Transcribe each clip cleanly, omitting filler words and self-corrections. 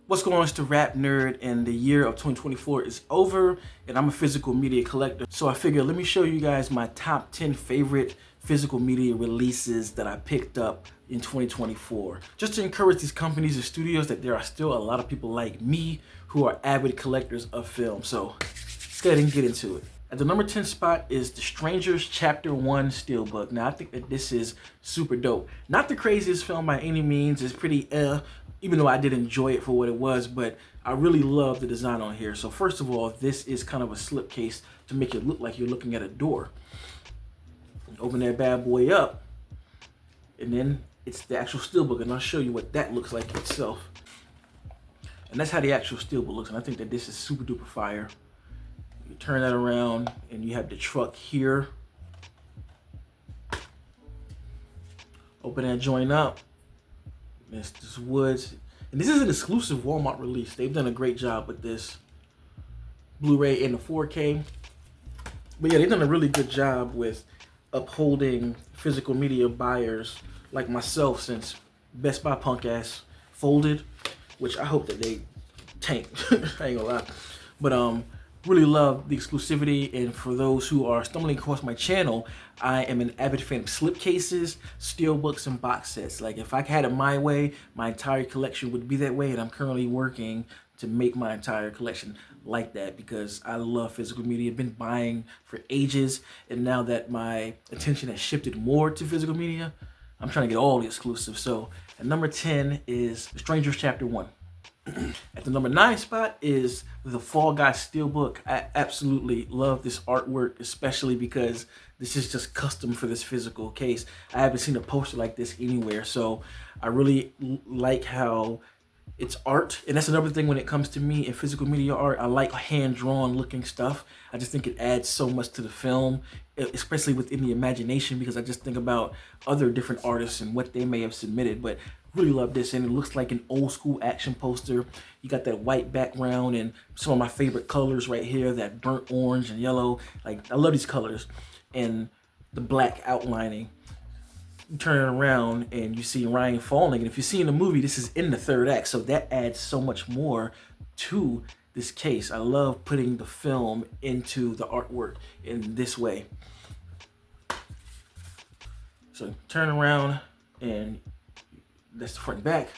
What's going on? It's the Rap Nerd, and the year of 2024 is over, and I'm a physical media collector. So I figured, let me show you guys my top 10 favorite physical media releases that I picked up in 2024. Just to encourage these companies and studios that there are still a lot of people like me who are avid collectors of film. So let's go ahead and get into it. At the number 10 spot is The Strangers Chapter 1 Steelbook. Now, I think that this is super dope. Not the craziest film by any means. It's pretty even though I did enjoy it for what it was, but I really love the design on here. So first of all, this is kind of a slipcase to make it look like you're looking at a door. Open that bad boy up, and then it's the actual steelbook, and I'll show you what that looks like itself. And that's how the actual steelbook looks, and I think that this is super duper fire. You turn that around, and you have the truck here. Open that joint up. This woods, and this is an exclusive Walmart release. They've done a great job with this Blu-ray and the 4K. But yeah, they've done a really good job with upholding physical media buyers like myself, since Best Buy punk ass folded, which I hope that they tank. I ain't gonna lie. But really love the exclusivity, and for those who are stumbling across my channel, I am an avid fan of slipcases, steelbooks, and box sets. Like, if I had it my way, my entire collection would be that way, and I'm currently working to make my entire collection like that because I love physical media. I've been buying for ages, and now that my attention has shifted more to physical media, I'm trying to get all the exclusives. So at number 10 is Strangers Chapter 1. At the number 9 spot is the Fall Guy Steelbook. I absolutely love this artwork, especially because this is just custom for this physical case. I haven't seen a poster like this anywhere, so I really like how it's art. And that's another thing when it comes to me in physical media art. I like hand-drawn looking stuff. I just think it adds so much to the film, especially within the imagination, because I just think about other different artists and what they may have submitted. But really love this, and it looks like an old school action poster. You got that white background and some of my favorite colors right here, that burnt orange and yellow. Like, I love these colors, and the black outlining. You turn it around and you see Ryan falling, and if you see in the movie, this is in the third act, so that adds so much more to this case. I love putting the film into the artwork in this way. So turn around, and that's the front and back.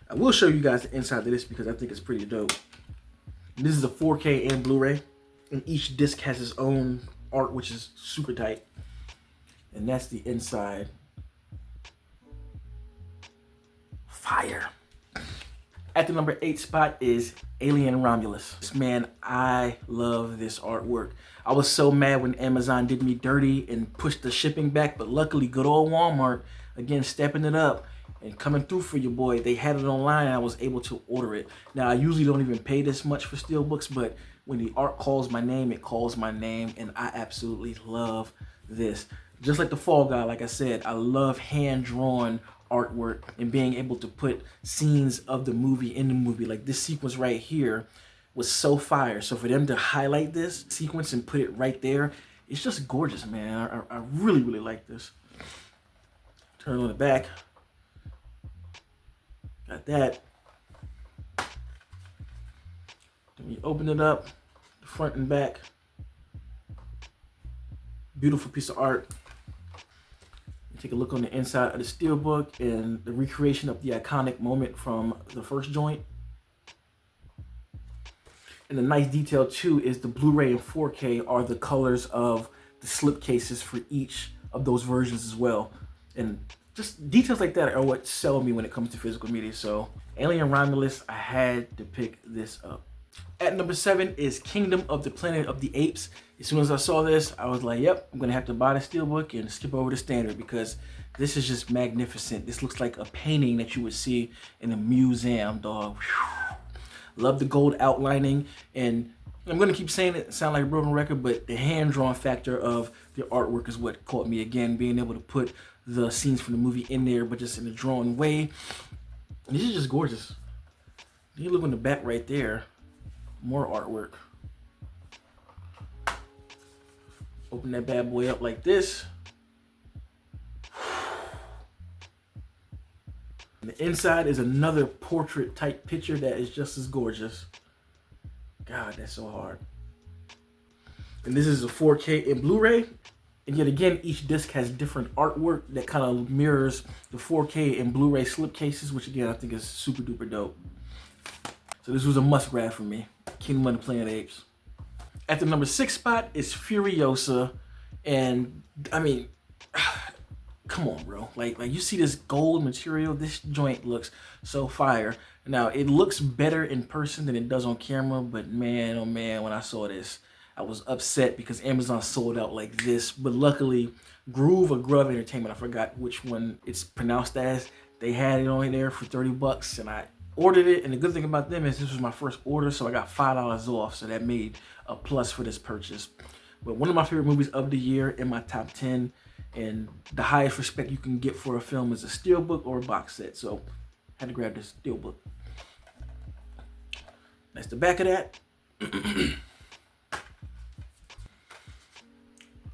I will show you guys the inside of this because I think it's pretty dope. This is a 4K and Blu-ray, and each disc has its own art, which is super tight. And that's the inside. Fire. At the number 8 spot is Alien Romulus. Man, I love this artwork. I was so mad when Amazon did me dirty and pushed the shipping back, but luckily good old Walmart, again, stepping it up and coming through for your boy. They had it online, and I was able to order it. Now, I usually don't even pay this much for steelbooks, but when the art calls my name, it calls my name, and I absolutely love this. Just like the Fall Guy, like I said, I love hand-drawn artwork and being able to put scenes of the movie in the movie. Like this sequence right here was so fire. So for them to highlight this sequence and put it right there, it's just gorgeous, man. I really, really like this. Turn on the back. Got that. Then you open it up, the front and back. Beautiful piece of art. Take a look on the inside of the steelbook and the recreation of the iconic moment from the first joint. And the nice detail too is the Blu-ray and 4K are the colors of the slipcases for each of those versions as well. And just details like that are what sell me when it comes to physical media. So Alien Romulus, I had to pick this up. At number 7 is Kingdom of the Planet of the Apes. As soon as I saw this, I was like, yep, I'm gonna have to buy the steelbook and skip over the standard because this is just magnificent. This looks like a painting that you would see in a museum, dog. Whew. Love the gold outlining, and I'm gonna keep saying it, sound like a broken record, but the hand-drawn factor of the artwork is what caught me again, being able to put the scenes from the movie in there, but just in a drawn way. And this is just gorgeous. You look on the back right there, more artwork. Open that bad boy up like this. And the inside is another portrait type picture that is just as gorgeous. God, that's so hard. And this is a 4K in Blu-ray. And yet again, each disc has different artwork that kind of mirrors the 4K and Blu-ray slipcases, which again, I think is super duper dope. So this was a must grab for me. Kingdom of the Planet of the Apes. At the number 6 spot is Furiosa. And I mean, come on, bro. Like you see this gold material, this joint looks so fire. Now, it looks better in person than it does on camera, but man, oh man, when I saw this, I was upset because Amazon sold out like this. But luckily, Groove or Grove Entertainment, I forgot which one it's pronounced as, they had it on there for 30 bucks, and I ordered it. And the good thing about them is this was my first order, so I got $5 off, so that made a plus for this purchase. But one of my favorite movies of the year, in my top 10, and the highest respect you can get for a film is a steelbook or a box set. So had to grab this steelbook. That's the back of that.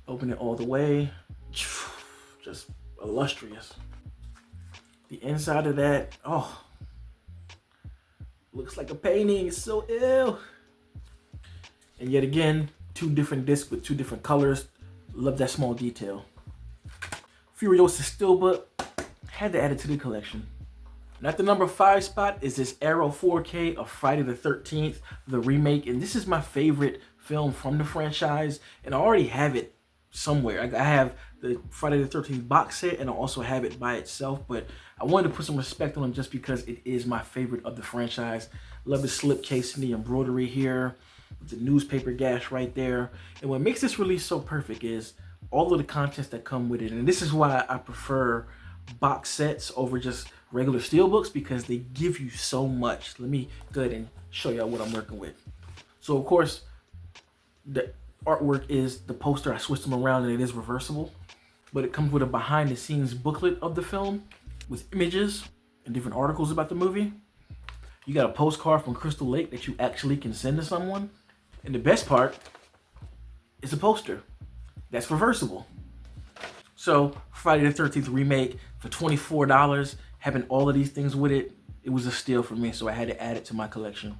Open it all the way. Just illustrious. The inside of that, oh, looks like a painting. It's so ill. And yet again, 2 different discs with 2 different colors. Love that small detail. Furiosa steelbook, had to add it to the collection. And at the number 5 spot is this Arrow 4K of Friday the 13th, the remake. And this is my favorite film from the franchise. And I already have it somewhere. I have the Friday the 13th box set, and I also have it by itself. But I wanted to put some respect on it just because it is my favorite of the franchise. Love the slipcase and the embroidery here, the newspaper gash right there. And what makes this release so perfect is all of the contents that come with it. And this is why I prefer box sets over just regular steelbooks, because they give you so much. Let me go ahead and show y'all what I'm working with. So of course, the artwork is the poster. I switched them around and it is reversible. But it comes with a behind the scenes booklet of the film with images and different articles about the movie. You got a postcard from Crystal Lake that you actually can send to someone. And the best part is a poster that's reversible. So Friday the 13th remake for $24, having all of these things with it, it was a steal for me, so I had to add it to my collection.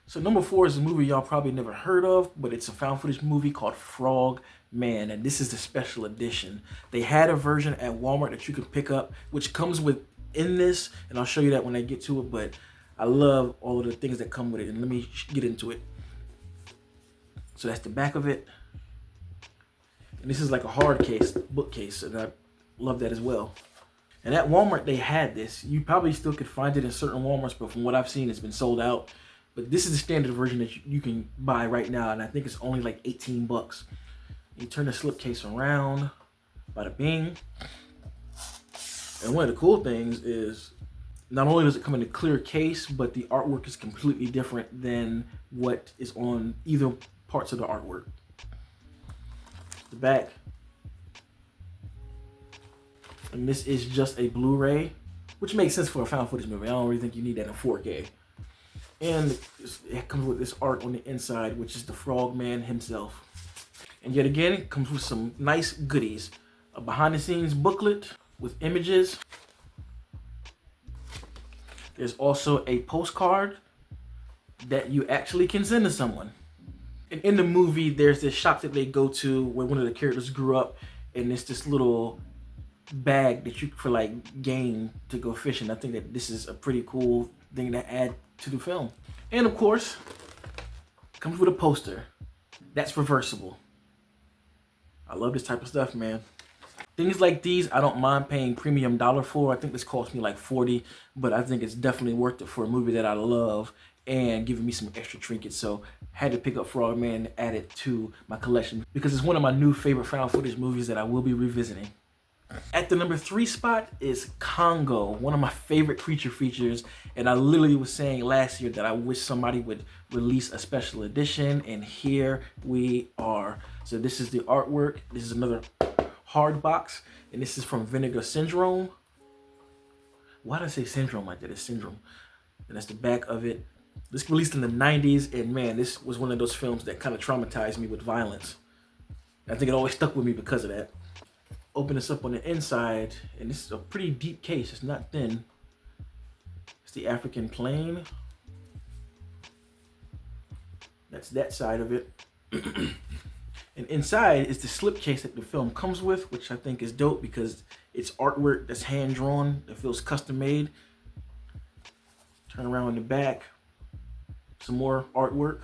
So number 4 is a movie y'all probably never heard of, but it's a found footage movie called Frog Man, and this is the special edition. They had a version at Walmart that you could pick up, which comes within this, and I'll show you that when I get to it, but I love all of the things that come with it, and let me get into it. So that's the back of it. And this is like a hard case, bookcase, and I love that as well. And at Walmart, they had this. You probably still could find it in certain Walmarts, but from what I've seen, it's been sold out. But this is the standard version that you can buy right now, and I think it's only like 18 bucks. You turn the slipcase around, bada bing. And one of the cool things is, not only does it come in a clear case, but the artwork is completely different than what is on either parts of the artwork. The back. And this is just a Blu-ray, which makes sense for a found footage movie. I don't really think you need that in 4K. And it comes with this art on the inside, which is the Frogman himself. And yet again, it comes with some nice goodies. A behind-the-scenes booklet with images. There's also a postcard that you actually can send to someone. And in the movie, there's this shop that they go to where one of the characters grew up, and it's this little bag that you for like game to go fishing. I think that this is a pretty cool thing to add to the film. And of course, comes with a poster that's reversible. I love this type of stuff, man. Things like these, I don't mind paying premium dollar for. I think this cost me like $40, but I think it's definitely worth it for a movie that I love and giving me some extra trinkets. So had to pick up Frogman and add it to my collection because it's one of my new favorite found footage movies that I will be revisiting. At the number 3 spot is Congo, one of my favorite creature features. And I literally was saying last year that I wish somebody would release a special edition, and here we are. So this is the artwork. This is another hard box, and this is from Vinegar Syndrome. Why did I say syndrome like that? It's syndrome. And that's the back of it. This released in the 90s, and man, this was one of those films that kind of traumatized me with violence. I think it always stuck with me because of that. Open this up on the inside, and this is a pretty deep case. It's not thin. the African plane. That's that side of it. And inside is the slipcase that the film comes with, which I think is dope because it's artwork that's hand-drawn, that feels custom-made. Turn around in the back, some more artwork.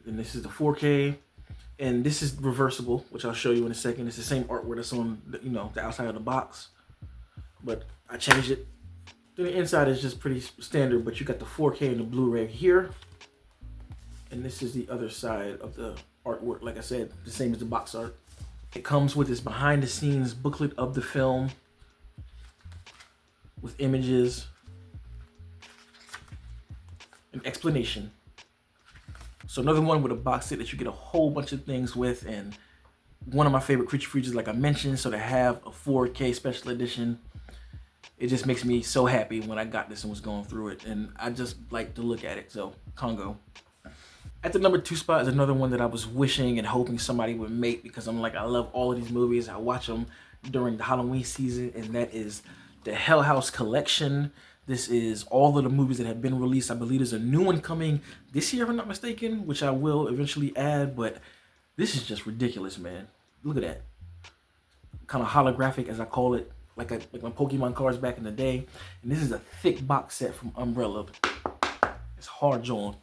And this is the 4K, and this is reversible, which I'll show you in a second. It's the same artwork that's on the, the outside of the box, but I changed it. Then the inside is just pretty standard, but you got the 4K and the Blu-ray here. And this is the other side of the artwork. Like I said, the same as the box art. It comes with this behind the scenes booklet of the film with images and explanation. So another one with a box set that you get a whole bunch of things with, and one of my favorite creature features, like I mentioned. So to have a 4K special edition, it just makes me so happy when I got this and was going through it. And I just like to look at it, so Congo. At the number 2 spot is another one that I was wishing and hoping somebody would make, because I'm like, I love all of these movies. I watch them during the Halloween season, and that is the Hell House collection. This is all of the movies that have been released. I believe there's a new one coming this year, if I'm not mistaken, which I will eventually add, but this is just ridiculous, man. Look at that. Kind of holographic, as I call it, like my Pokemon cards back in the day. And this is a thick box set from Umbrella. It's hard drawn.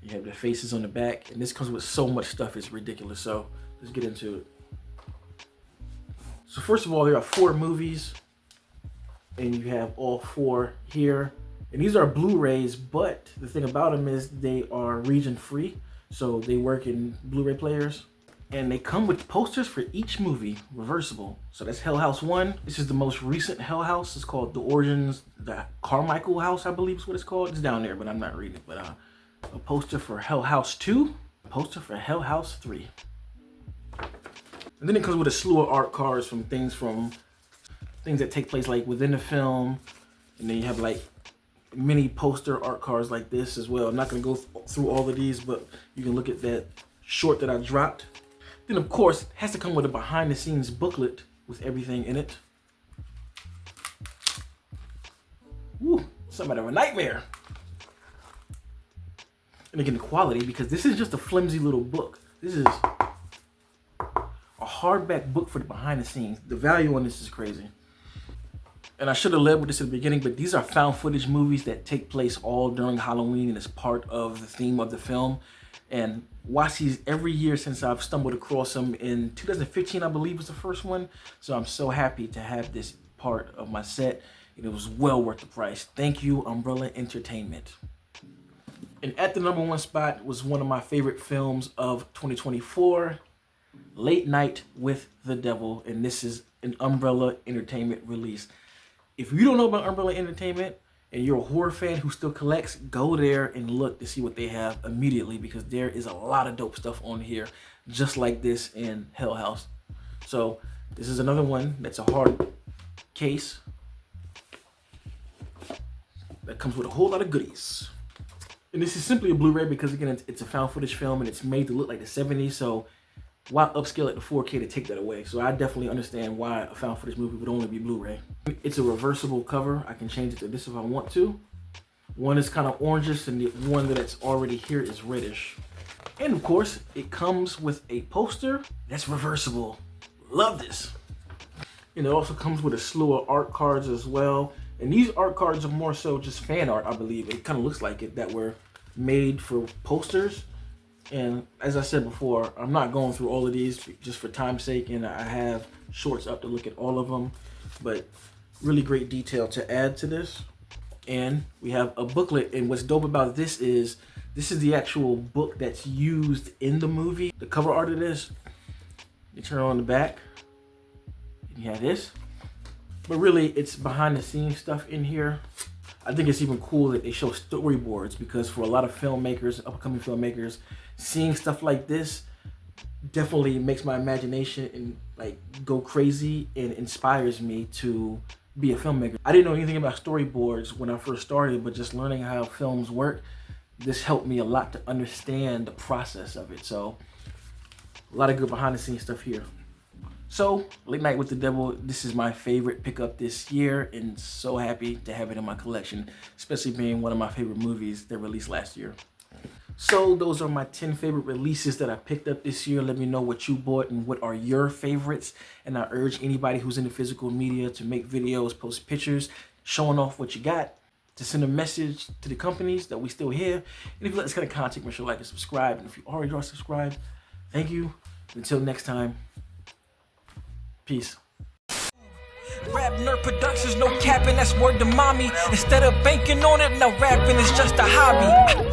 You have the faces on the back, and this comes with so much stuff, it's ridiculous. So let's get into it. So first of all, there are 4 movies, and you have all 4 here. And these are Blu-rays, but the thing about them is they are region free, so they work in Blu-ray players. And they come with posters for each movie, reversible. So that's Hell House 1. This is the most recent Hell House. It's called The Origins, the Carmichael House, I believe is what it's called. It's down there, but I'm not reading it. But a poster for Hell House 2, a poster for Hell House 3. And then it comes with a slew of art cards from things that take place like within the film. And then you have like mini poster art cards like this as well. I'm not gonna go through all of these, but you can look at that short that I dropped. Then of course, it has to come with a behind the scenes booklet with everything in it. Woo, something out of a nightmare. And again, the quality, because this is just a flimsy little book. This is a hardback book for the behind the scenes. The value on this is crazy. And I should have led with this at the beginning, but these are found footage movies that take place all during Halloween and is part of the theme of the film. And watch these every year since I've stumbled across them. In 2015, I believe, was the first one. So I'm so happy to have this part of my set. And it was well worth the price. Thank you, Umbrella Entertainment. And at the number 1 spot was one of my favorite films of 2024, Late Night with the Devil. And this is an Umbrella Entertainment release. If you don't know about Umbrella Entertainment and you're a horror fan who still collects, go there and look to see what they have immediately, because there is a lot of dope stuff on here, just like this in Hell House. So this is another one that's a hard case that comes with a whole lot of goodies. And this is simply a Blu-ray because, again, it's a found footage film and it's made to look like the 70s. So why upscale it to 4K to take that away? So I definitely understand why a found footage movie would only be Blu-ray. It's a reversible cover. I can change it to this if I want to. One is kind of orangish and the one that's already here is reddish. And of course, it comes with a poster that's reversible. Love this. And it also comes with a slew of art cards as well. And these art cards are more so just fan art, I believe. It kind of looks like it, that were made for posters. And as I said before, I'm not going through all of these just for time's sake, and I have shorts up to look at all of them. But really great detail to add to this. And we have a booklet, and what's dope about this is the actual book that's used in the movie. The cover art of this, you turn on the back, and you have this. But really, it's behind the scenes stuff in here. I think it's even cool that they show storyboards, because for a lot of filmmakers, upcoming filmmakers, seeing stuff like this definitely makes my imagination and like go crazy and inspires me to be a filmmaker. I didn't know anything about storyboards when I first started, but just learning how films work, this helped me a lot to understand the process of it. So a lot of good behind the scenes stuff here. So, Late Night with the Devil, this is my favorite pickup this year, and so happy to have it in my collection, especially being one of my favorite movies that released last year. So those are my 10 favorite releases that I picked up this year. Let me know what you bought and what are your favorites. And I urge anybody who's into physical media to make videos, post pictures, showing off what you got, to send a message to the companies that we still here. And if you like this kind of content, make sure to like and subscribe. And if you already are subscribed, thank you. Until next time, peace. RapNerd Productions, no capping, that's word to mommy. Instead of banking on it, now rapping is just a hobby.